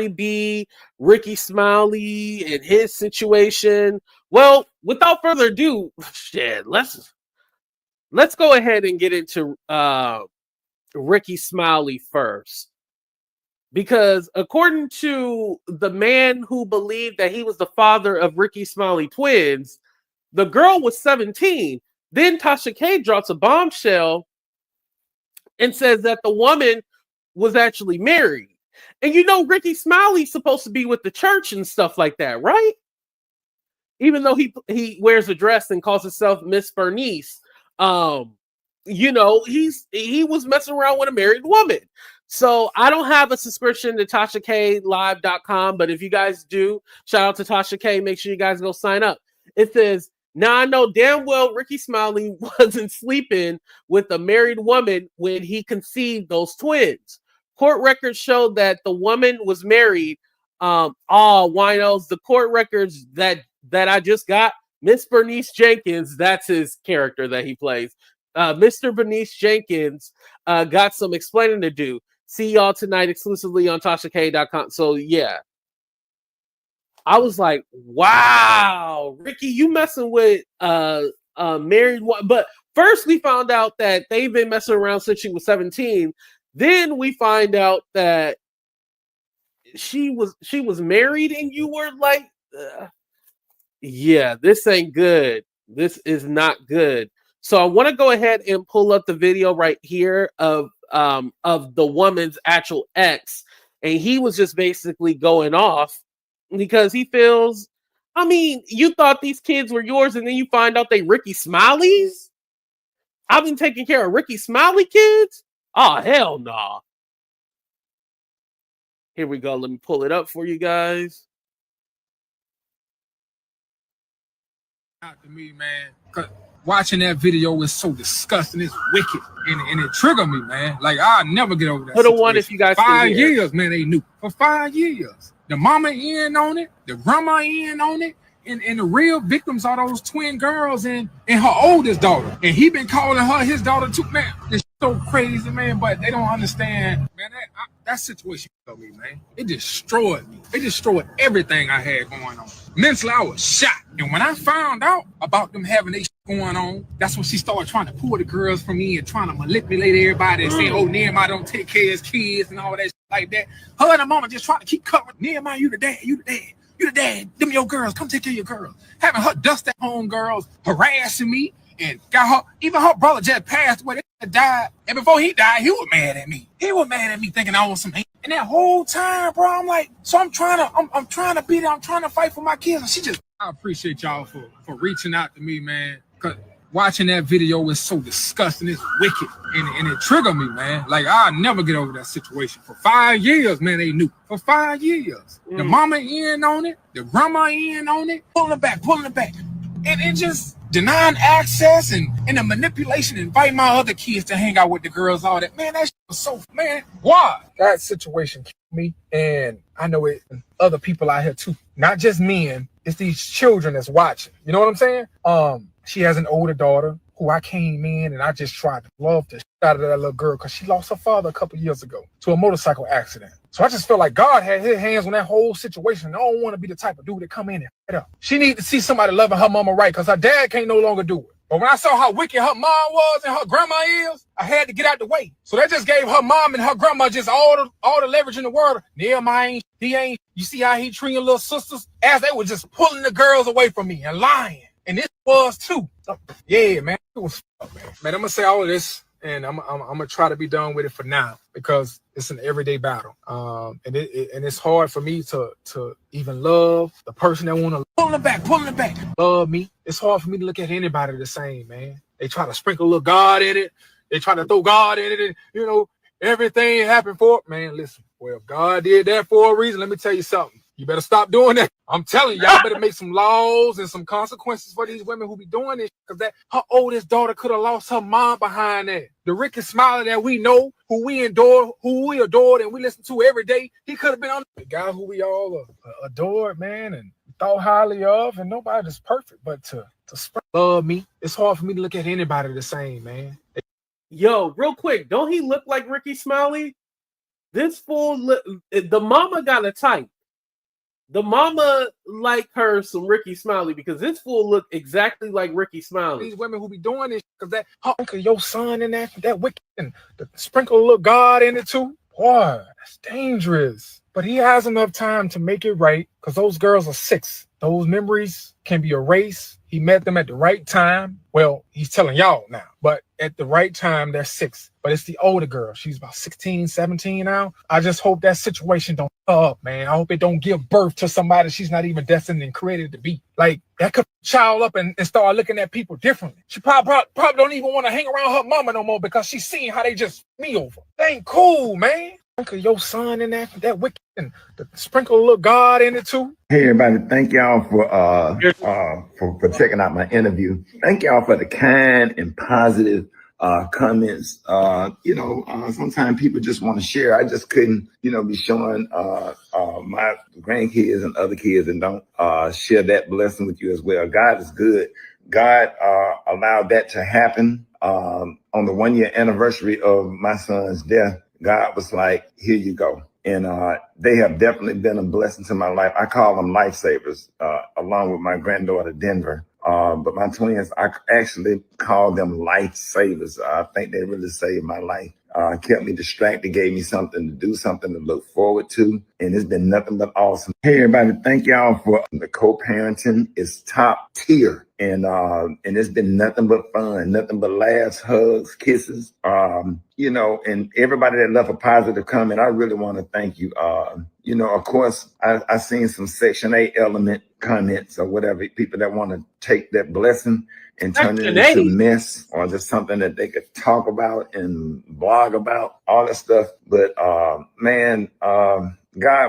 B, Rickey Smiley, and his situation. Well, without further ado, shit, let's go ahead and get into Rickey Smiley first. Because according to the man who believed that he was the father of Rickey Smiley twins, the girl was 17. Then Tasha K drops a bombshell and says that the woman was actually married. And you know, Rickey Smiley's supposed to be with the church and stuff like that, right? Even though he wears a dress and calls himself Miss Bernice, you know, he was messing around with a married woman. So I don't have a subscription to TashaKLive.com, but if you guys do, shout out to Tasha K. Make sure you guys go sign up. It says, now I know damn well Rickey Smiley wasn't sleeping with a married woman when he conceived those twins. Court records showed that the woman was married. Winos, the court records that I just got, Miss Bernice Jenkins, that's his character that he plays. Mr. Bernice Jenkins got some explaining to do. See y'all tonight exclusively on TashaK.com. So yeah, I was like, wow, Rickey, you messing with married one. But first we found out that they've been messing around since she was 17. Then we find out that she was married, and you were like, yeah, this ain't good. This is not good. So I want to go ahead and pull up the video right here of the woman's actual ex, and he was just basically going off because he feels, I mean, you thought these kids were yours, and then you find out they Rickey Smiley's. I've been taking care of Rickey Smiley kids. Oh hell no! Nah. Here we go. Let me pull it up for you guys. Out to me, man. Cause watching that video was so disgusting. It's wicked, and it triggered me, man. Like I'll never get over that. Put a one if you guys. 5 years, man. They knew for 5 years. The mama in on it, the grandma in on it, and the real victims are those twin girls and her oldest daughter. And he been calling her his daughter too, man. It's so crazy, man. But they don't understand, man. That situation for me, man. It destroyed me. It destroyed everything I had going on. Mentally, I was shot. And when I found out about them having their going on, that's when she started trying to pull the girls from me and trying to manipulate everybody and saying, oh, Nehemiah don't take care of his kids and all that shit like that. Her and the mama just trying to keep covering. Nehemiah, you the dad, you the dad. You the dad. Them your girls. Come take care of your girls. Having her dust at home girls, harassing me, and got her, even her brother just passed away. They died. And before he died, he was mad at me. He was mad at me thinking I was some hate. And that whole time, bro, I'm like, so I'm trying to be there. I'm trying to fight for my kids. And she just, I appreciate y'all for reaching out to me, man. Cause watching that video was so disgusting. It's wicked. And it triggered me, man. Like I'll never get over that situation. For 5 years, man, they knew. For 5 years. The mama in on it, the grandma in on it, pulling it back. And it just denying access and the manipulation, inviting my other kids to hang out with the girls, all that. Man, that shit was so, man, why? That situation killed me, and I know it, other people out here too. Not just men, it's these children that's watching. You know what I'm saying? She has an older daughter who I came in and I just tried to love the shit out of that little girl because she lost her father a couple years ago to a motorcycle accident. So I just felt like God had his hands on that whole situation. I don't want to be the type of dude that come in and f it up. She need to see somebody loving her mama right because her dad can't no longer do it. But when I saw how wicked her mom was and her grandma is, I had to get out the way. So that just gave her mom and her grandma just all the leverage in the world. Nehemiah, he ain't. You see how he treating little sisters? As they were just pulling the girls away from me and lying. And this was too. Yeah, man. It was man. Man, I'm gonna say all of this, and I'm gonna try to be done with it for now because it's an everyday battle. And it's hard for me to even love the person that wanna pulling it back, love me. It's hard for me to look at anybody the same, man. They try to sprinkle a little God in it. They try to throw God in it, and you know everything happened for it. Man, listen. Well, if God did that for a reason, let me tell you something. You better stop doing that. I'm telling you, y'all better make some laws and some consequences for these women who be doing this. Because that her oldest daughter could have lost her mom behind that. The Rickey Smiley that we know, who we adored, and we listen to every day, he could have been on the guy who we all adored, man, and thought highly of. And nobody's perfect, but to love me, it's hard for me to look at anybody the same, man. Yo, real quick, don't he look like Rickey Smiley? This fool, the mama got a type. The mama like her some Rickey Smiley because this fool look exactly like Rickey Smiley. These women who be doing this because that uncle, your son in that wicked and the sprinkle a little God in it too. Boy, that's dangerous. But he has enough time to make it right because those girls are 6. Those memories can be erased. He met them at the right time. Well, he's telling y'all now, but at the right time, they're 6. But it's the older girl. She's about 16, 17 now. I just hope that situation don't up, man. I hope it don't give birth to somebody she's not even destined and created to be. Like, that could child up and start looking at people differently. She probably don't even want to hang around her mama no more because she's seeing how they just me over. That ain't cool, man. Uncle, your son in that wicked and the sprinkle a little God in it too. Hey everybody, thank y'all for checking out my interview. Thank y'all for the kind and positive comments. Sometimes people just want to share. I just couldn't, be showing my grandkids and other kids and don't share that blessing with you as well. God is good. God allowed that to happen on the 1-year anniversary of my son's death. God was like, here you go. And they have definitely been a blessing to my life. I call them lifesavers, along with my granddaughter, Denver. But my twins, I actually call them lifesavers. I think they really saved my life. Kept me distracted, gave me something to do, something to look forward to. And it's been nothing but awesome. Hey, everybody, thank y'all for the co-parenting. It's top tier. And it's been nothing but fun, nothing but laughs, hugs, kisses, and everybody that left a positive comment. I really want to thank you. Of course, I seen some Section 8 element comments or whatever, people that want to take that blessing and turn it into mess or just something that they could talk about and blog about, all that stuff. But God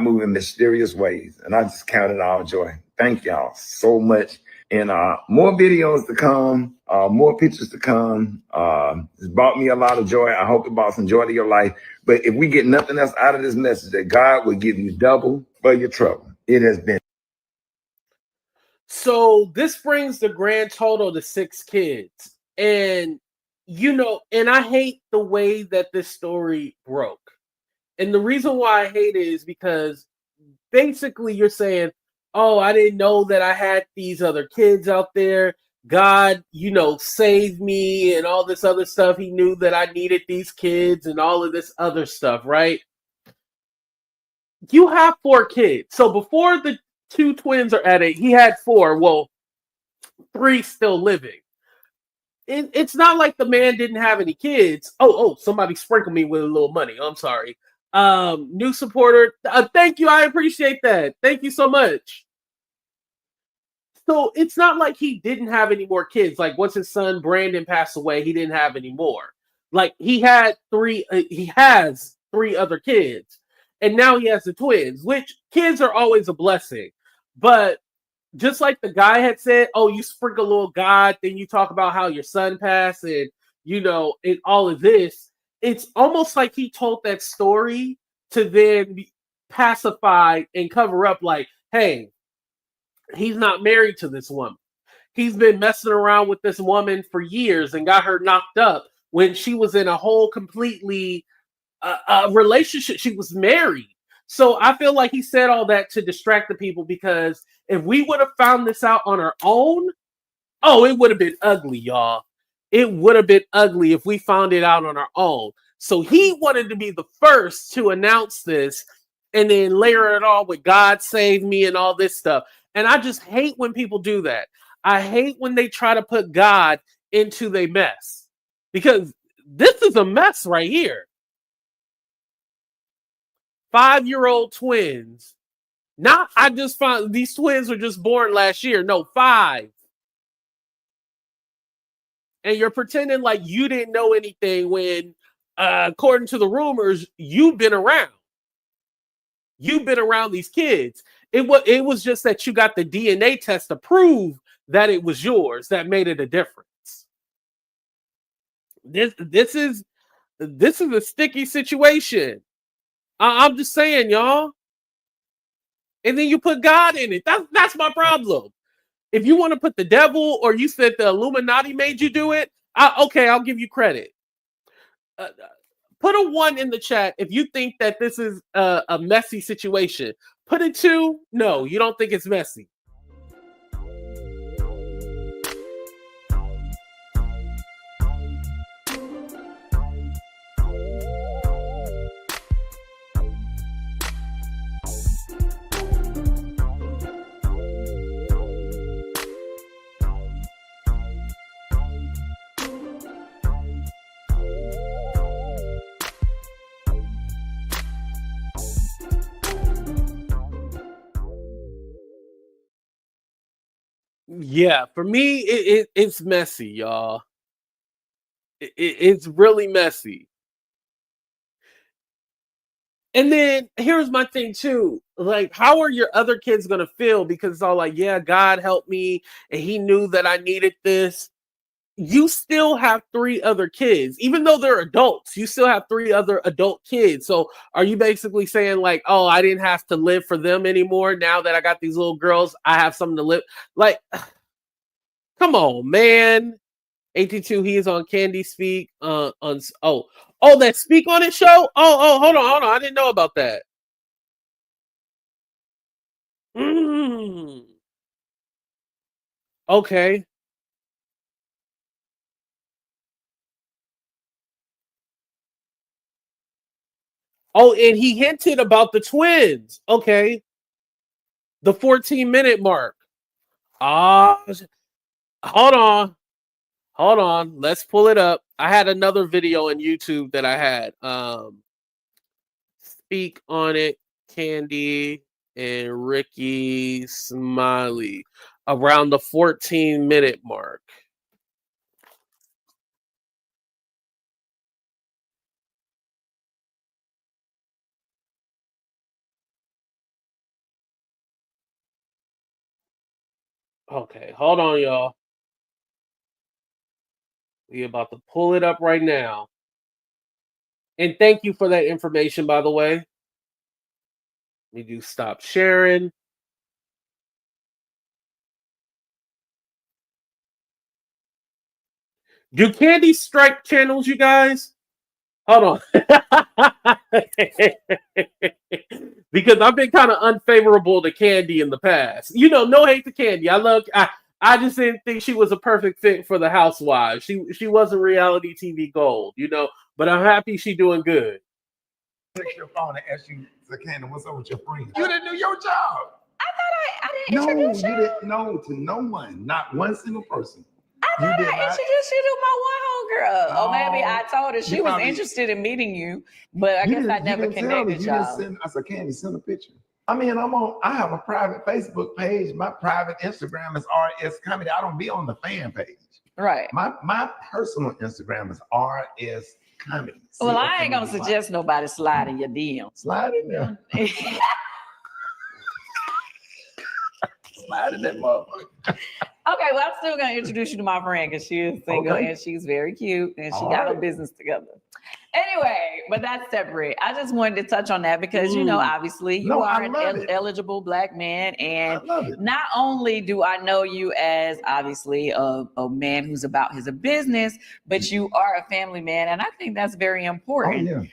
moved in mysterious ways, and I just count it all joy. Thank y'all so much. And more videos to come, more pictures to come. It's brought me a lot of joy. I hope it brought some joy to your life. But if we get nothing else out of this message, that God will give you double for your trouble. It has been. So this brings the grand total to 6 kids. And, and I hate the way that this story broke. And the reason why I hate it is because basically you're saying, oh, I didn't know that I had these other kids out there. God, saved me and all this other stuff. He knew that I needed these kids and all of this other stuff, right? You have 4 kids. So before the 2 twins are at it, he had 4. Well, 3 still living. It's not like the man didn't have any kids. Oh, somebody sprinkled me with a little money. I'm sorry. New supporter. Thank you. I appreciate that. Thank you so much. So it's not like he didn't have any more kids. Like once his son Brandon passed away, he didn't have any more. Like he had 3. He has 3 other kids, and now he has the twins. Which kids are always a blessing, but just like the guy had said, oh, you sprinkle a little God, then you talk about how your son passed, and and all of this. It's almost like he told that story to then pacify and cover up, like, hey, he's not married to this woman. He's been messing around with this woman for years and got her knocked up when she was in a whole completely relationship. She was married. So I feel like he said all that to distract the people, because if we would have found this out on our own, oh, it would have been ugly, y'all. It would have been ugly if we found it out on our own. So he wanted to be the first to announce this and then layer it all with God save me and all this stuff. And I just hate when people do that. I hate when they try to put God into their mess, because this is a mess right here. 5-year-old twins. Not, I just found these twins were just born last year. No, 5. And you're pretending like you didn't know anything when, according to the rumors, you've been around. You've been around these kids. It was just that you got the DNA test to prove that it was yours that made it a difference. This is a sticky situation. I'm just saying, y'all. And then you put God in it. That's my problem. If you want to put the devil, or you said the Illuminati made you do it, okay, I'll give you credit. put a 1 in the chat if you think that this is a messy situation. Put a 2. No, you don't think it's messy. Yeah, for me, it's messy, y'all. It's really messy. And then here's my thing too. Like, how are your other kids gonna feel? Because it's all like, yeah, God helped me, and He knew that I needed this. You still have 3 other kids, even though they're adults. You still have 3 other adult kids. So, are you basically saying like, oh, I didn't have to live for them anymore? Now that I got these little girls, I have something to live. Like, come on, man. 82, he is on Kandi Speak on that Speak on It show. Hold on. I didn't know about that. Okay. Oh, and he hinted about the twins. Okay. The 14-minute mark. Hold on. Let's pull it up. I had another video on YouTube that I had. Speak on It, Kandi and Rickey Smiley around the 14-minute mark. Okay, hold on, y'all. We about to pull it up right now. And thank you for that information, by the way. Let me do stop sharing. Do Kandi strike channels, you guys? Hold on. Because I've been kind of unfavorable to Kandi in the past. You know, no hate to Kandi. I just didn't think she was a perfect fit for the Housewives. She wasn't reality TV gold, you know, but I'm happy she's doing good. Take your phone and ask you, Kandi, what's up with your friends? You didn't do your job. I thought I didn't introduce you. No, you didn't. No, to no one, not one single person. I thought I introduced you to my one homegirl. Oh, maybe I told her she was interested in meeting you, but I guess I never connected y'all. I said, Kandi, send a picture. I mean, I have a private Facebook page. My private Instagram is RS Comedy. I don't be on the fan page. Right. My personal Instagram is RS Comedy. Well, I ain't gonna suggest nobody slide in your DM. Slide in there. Slide in that motherfucker. Okay, well, I'm still gonna introduce you to my friend because she is single and she's very cute and she got her business together. Anyway, but that's separate. I just wanted to touch on that because you know, obviously, you are an eligible Black man, and not only do I know you as obviously a man who's about his business, but you are a family man, and I think that's very important.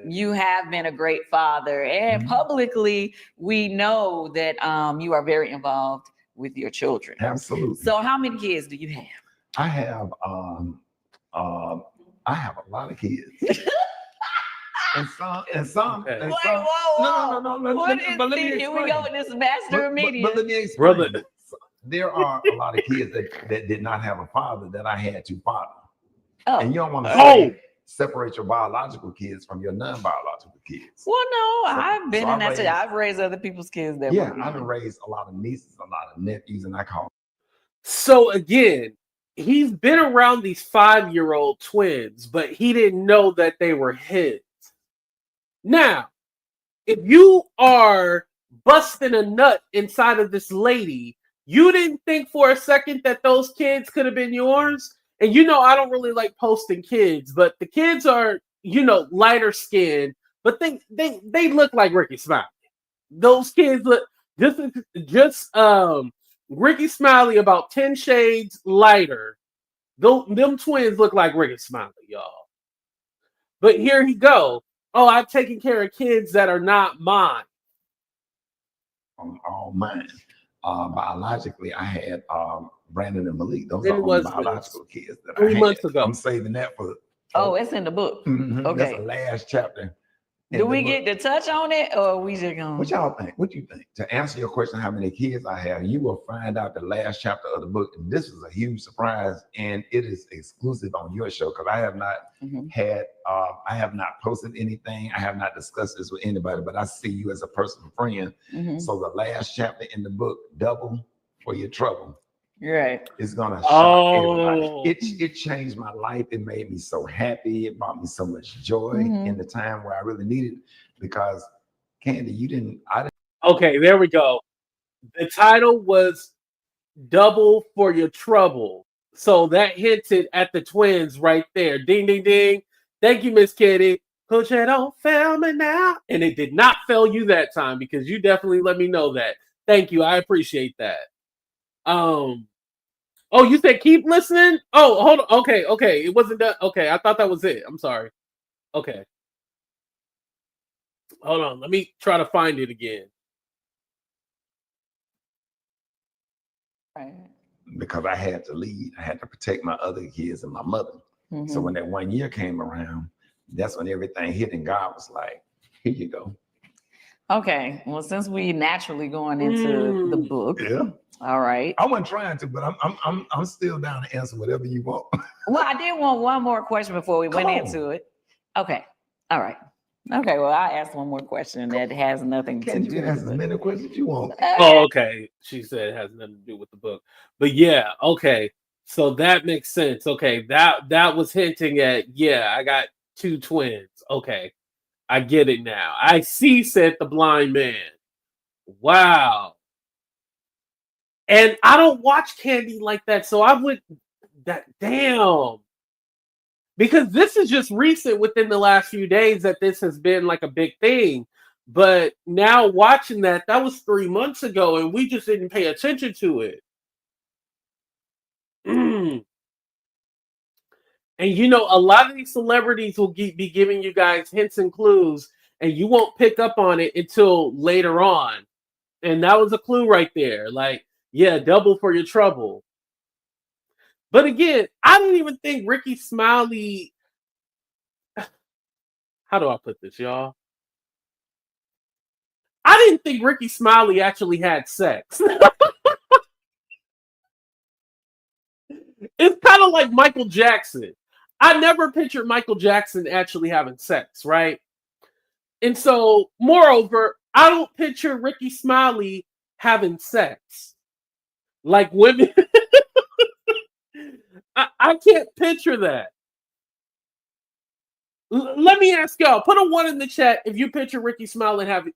You have been a great father, and publicly, we know that you are very involved with your children. Absolutely. So how many kids do you have? I have a lot of kids. and some. Wait, whoa. No. Let me here we go with this master of media. But let me explain. Brother. There are a lot of kids that did not have a father that I had to father. And you don't want to separate your biological kids from your non-biological kids. Well, no, I've been in that. I've raised other people's kids. I've raised a lot of nieces, a lot of nephews, and I call. So again, he's been around these 5-year-old twins, but he didn't know that they were his. Now, if you are busting a nut inside of this lady, you didn't think for a second that those kids could have been yours? And you know, I don't really like posting kids, but the kids are, you know, lighter skinned, but they look like Rickey Smiley. Those kids look just Rickey Smiley about 10 shades lighter. Them twins look like Rickey Smiley, y'all. But here he go. Oh, I'm taking care of kids that are not mine. All mine. Biologically, I had Brandon and Malik. Those When are was only biological kids that 3 I had. months ago. I'm saving that for. Oh, it's in the book. Mm-hmm. Okay. That's the last chapter. Do we get to touch on it, or we just gonna? What y'all think? What you think? To answer your question, how many kids I have, you will find out the last chapter of the book. And this is a huge surprise, and it is exclusive on your show because I have not had, I have not posted anything. I have not discussed this with anybody, but I see you as a personal friend. So the last chapter in the book, Double for Your Trouble. Right. It's gonna shock everybody. It changed my life. It made me so happy. It brought me so much joy in the time where I really needed it. Because Kandi, Okay, there we go. The title was Double for Your Trouble. So that hinted at the twins right there. Ding, ding, ding. Thank you, Miss Kandi. Coach, don't fail me now. And it did not fail you that time because you definitely let me know that. Thank you. I appreciate that. Oh, you said keep listening? Oh, hold on. Okay. It wasn't that. Okay, I thought that was it. I'm sorry. Okay. Hold on. Let me try to find it again. Right. Because I had to lead. I had to protect my other kids and my mother. So when that 1 year came around, that's when everything hit and God was like, here you go. Okay. Well, since we naturally going into the book. Yeah. All right. I wasn't trying to, but I'm still down to answer whatever you want. Well, I did want one more question before we went into it. Okay. All right. Okay. Well, I'll ask one more question that has nothing to do with it. You can ask as many questions you want. Oh, okay. She said it has nothing to do with the book. But yeah, okay. So that makes sense. Okay. That was hinting at, yeah, I got 2 twins. Okay. I get it now. I see, said the blind man. Wow. And I don't watch Kandi like that, so I would damn. Because this is just recent within the last few days that this has been like a big thing. But now watching that was 3 months ago, and we just didn't pay attention to it. And you know, a lot of these celebrities will be giving you guys hints and clues, and you won't pick up on it until later on. And that was a clue right there. Like, yeah, double for your trouble. But again, I don't even think Rickey Smiley. How do I put this, y'all? I didn't think Rickey Smiley actually had sex. It's kind of like Michael Jackson. I never pictured Michael Jackson actually having sex, right? And so, moreover, I don't picture Rickey Smiley having sex. Like women. I can't picture that. Let me ask y'all. Put a 1 in the chat if you picture Rickey Smiley having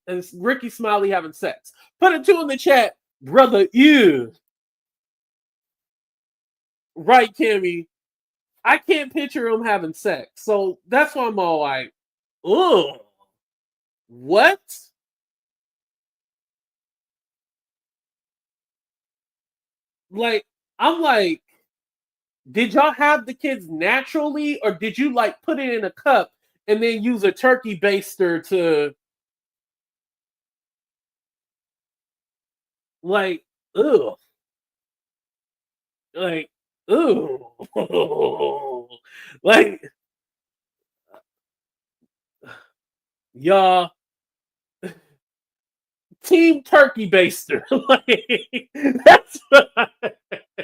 sex. Put a 2 in the chat, brother. Ew. Right, Kimmy. I can't picture him having sex, so that's why I'm all like, ugh. What? Like, I'm like, did y'all have the kids naturally, or did you like put it in a cup and then use a turkey baster to like, ugh. Like, ooh. Like, y'all, team turkey baster. Like, that's what